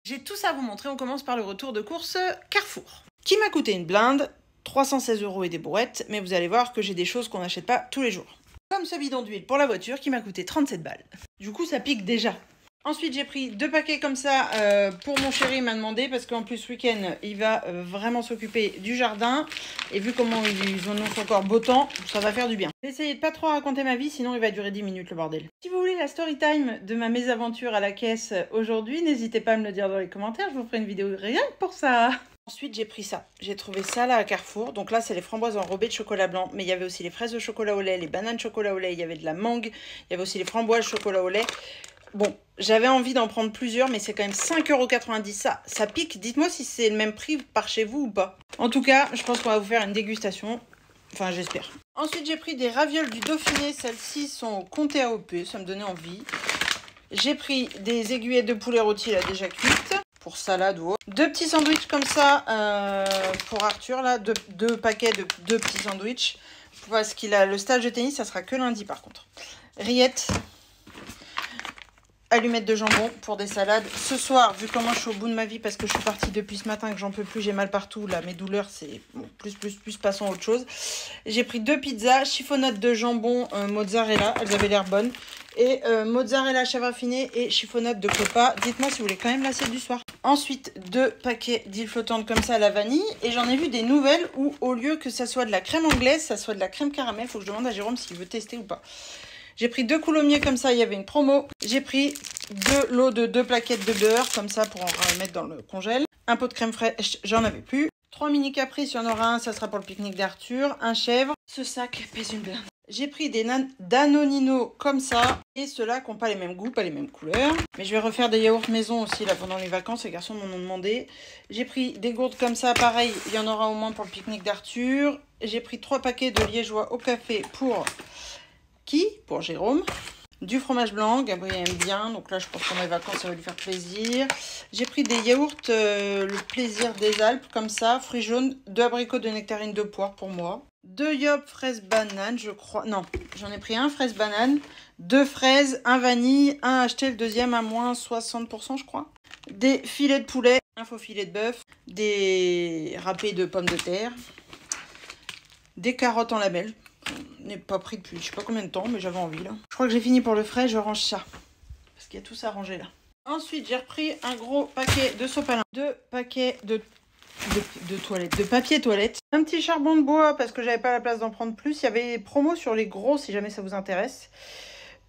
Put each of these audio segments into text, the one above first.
J'ai tout ça à vous montrer, on commence par le retour de course Carrefour, qui m'a coûté une blinde, 316 € et des bourrettes, mais vous allez voir que j'ai des choses qu'on n'achète pas tous les jours. Comme ce bidon d'huile pour la voiture qui m'a coûté 37 balles. Du coup ça pique déjà. Ensuite j'ai pris 2 paquets comme ça pour mon chéri, il m'a demandé, parce qu'en plus ce week-end il va vraiment s'occuper du jardin. Et vu comment ils annoncent encore beau temps, ça va faire du bien. J'ai essayé de pas trop raconter ma vie, sinon il va durer 10 minutes le bordel. Si vous voulez la story time de ma mésaventure à la caisse aujourd'hui, n'hésitez pas à me le dire dans les commentaires, je vous ferai une vidéo rien que pour ça. Ensuite j'ai pris ça, j'ai trouvé ça là à Carrefour, donc là c'est les framboises enrobées de chocolat blanc, mais il y avait aussi les fraises au chocolat au lait, les bananes chocolat au lait, il y avait de la mangue, il y avait aussi les framboises chocolat au lait. Bon, j'avais envie d'en prendre plusieurs, mais c'est quand même 5,90 €. Ça pique. Dites-moi si c'est le même prix par chez vous ou pas. En tout cas, je pense qu'on va vous faire une dégustation. Enfin, j'espère. Ensuite, j'ai pris des ravioles du Dauphiné. Celles-ci sont comptées AOP. Ça me donnait envie. J'ai pris des aiguillettes de poulet rôti là déjà cuites. Pour salade ou autre. 2 petits sandwichs comme ça pour Arthur. Là, 2 paquets de 2 petits sandwichs. Parce qu'il a le stage de tennis. Ça sera que lundi par contre. Rillettes. Allumettes de jambon pour des salades. Ce soir, vu comment je suis au bout de ma vie, parce que je suis partie depuis ce matin, que j'en peux plus, j'ai mal partout, là, mes douleurs, c'est bon, plus, passons à autre chose. J'ai pris 2 pizzas, chiffonades de jambon mozzarella, elles avaient l'air bonnes, et mozzarella chèvre affinée et chiffonnade de copa. Dites-moi si vous voulez quand même l'assiette du soir. Ensuite, 2 paquets d'huile flottante comme ça à la vanille, et j'en ai vu des nouvelles où, au lieu que ça soit de la crème anglaise, ça soit de la crème caramel. Faut que je demande à Jérôme s'il veut tester ou pas. J'ai pris 2 coulommiers comme ça, il y avait une promo. J'ai pris 2 lots de 2 plaquettes de beurre comme ça pour en remettre dans le congèle. Un pot de crème fraîche, j'en avais plus. 3 mini caprices, il y en aura un, ça sera pour le pique-nique d'Arthur. Un chèvre. Ce sac pèse une blinde. J'ai pris des Danonino comme ça. Et ceux-là qui n'ont pas les mêmes goûts, pas les mêmes couleurs. Mais je vais refaire des yaourts maison aussi là pendant les vacances. Les garçons m'en ont demandé. J'ai pris des gourdes comme ça, pareil. Il y en aura au moins pour le pique-nique d'Arthur. J'ai pris 3 paquets de liégeois au café pour... Pour Jérôme. Du fromage blanc, Gabriel aime bien, donc là je pense que dans les vacances ça va lui faire plaisir. J'ai pris des yaourts, le plaisir des Alpes, comme ça, fruits jaunes, 2 abricots, de nectarines, 2 poires pour moi. 2 yop fraises banane, je crois, non, j'en ai pris un fraise banane, 2 fraises, un vanille, un acheté, le deuxième à moins 60% je crois. Des filets de poulet, un faux filet de bœuf, des râpés de pommes de terre, des carottes en lamelles. Je n'ai pas pris depuis je sais pas combien de temps, mais j'avais envie là. Je crois que j'ai fini pour le frais, je range ça. Parce qu'il y a tout ça à ranger là. Ensuite, j'ai repris un gros paquet de sopalin. 2 paquets de toilettes, de papier toilette. Un petit charbon de bois parce que j'avais pas la place d'en prendre plus. Il y avait des promos sur les gros si jamais ça vous intéresse.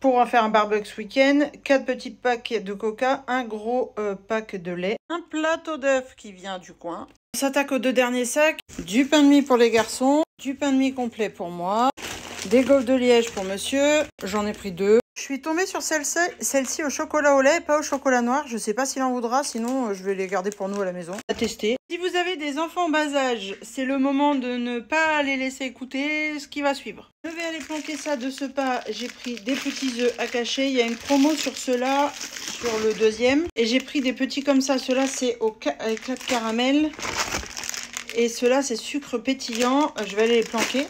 Pour en faire un barbecue ce week-end. 4 petits paquets de coca. Un gros pack de lait. Un plateau d'œufs qui vient du coin. On s'attaque aux 2 derniers sacs. Du pain de mie pour les garçons. Du pain de mie complet pour moi. Des gaufres de liège pour monsieur. J'en ai pris 2. Je suis tombée sur celle-ci au chocolat au lait, pas au chocolat noir. Je sais pas s'il en voudra, sinon je vais les garder pour nous à la maison. À tester. Si vous avez des enfants en bas âge, c'est le moment de ne pas les laisser écouter ce qui va suivre. Je vais aller planquer ça de ce pas. J'ai pris des petits œufs à cacher. Il y a une promo sur ceux-là, sur le deuxième. Et j'ai pris des petits comme ça. Ceux-là, c'est au éclat de caramel. Et ceux-là, c'est sucre pétillant. Je vais aller les planquer.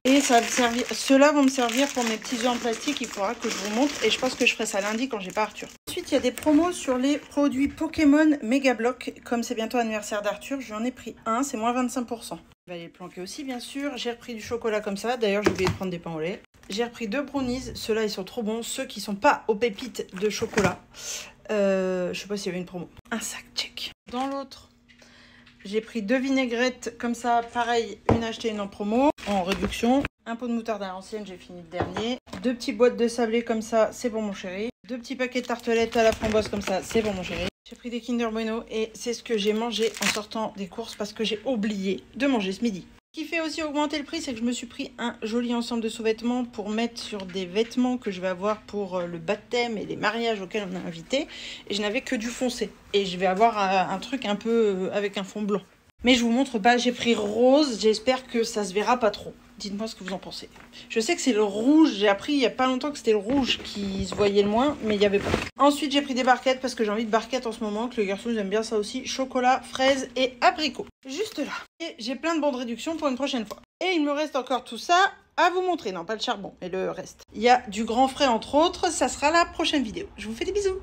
Et ça va me servir. Ceux-là vont me servir pour mes petits œufs en plastique. Il faudra que je vous montre. Et je pense que je ferai ça lundi quand j'ai pas Arthur. Ensuite, il y a des promos sur les produits Pokémon Mega Block. Comme c'est bientôt l'anniversaire d'Arthur, j'en ai pris un. C'est moins 25%. Je vais aller le planquer aussi, bien sûr. J'ai repris du chocolat comme ça. D'ailleurs, je vais prendre des pains au lait. J'ai repris 2 brownies. Ceux-là, ils sont trop bons. Ceux qui sont pas aux pépites de chocolat. Je sais pas s'il y avait une promo. Un sac, check. Dans l'autre, j'ai pris 2 vinaigrettes comme ça, pareil, une achetée, une en promo, en réduction. Un pot de moutarde à l'ancienne, j'ai fini le dernier. 2 petites boîtes de sablé comme ça, c'est pour mon chéri. 2 petits paquets de tartelettes à la framboise comme ça, c'est pour mon chéri. J'ai pris des Kinder Bueno et c'est ce que j'ai mangé en sortant des courses parce que j'ai oublié de manger ce midi. Ce qui fait aussi augmenter le prix, c'est que je me suis pris un joli ensemble de sous-vêtements pour mettre sur des vêtements que je vais avoir pour le baptême et les mariages auxquels on a invité. Et je n'avais que du foncé. Et je vais avoir un truc un peu avec un fond blanc. Mais je vous montre pas, j'ai pris rose, j'espère que ça se verra pas trop. Dites-moi ce que vous en pensez. Je sais que c'est le rouge, j'ai appris il y a pas longtemps que c'était le rouge qui se voyait le moins, mais il n'y avait pas. Ensuite j'ai pris des barquettes parce que j'ai envie de barquettes en ce moment, que les garçons ils aiment bien ça aussi. Chocolat, fraises et abricots. Juste là. Et j'ai plein de bons de réduction pour une prochaine fois. Et il me reste encore tout ça à vous montrer. Non, pas le charbon, mais le reste. Il y a du grand frais entre autres, ça sera la prochaine vidéo. Je vous fais des bisous.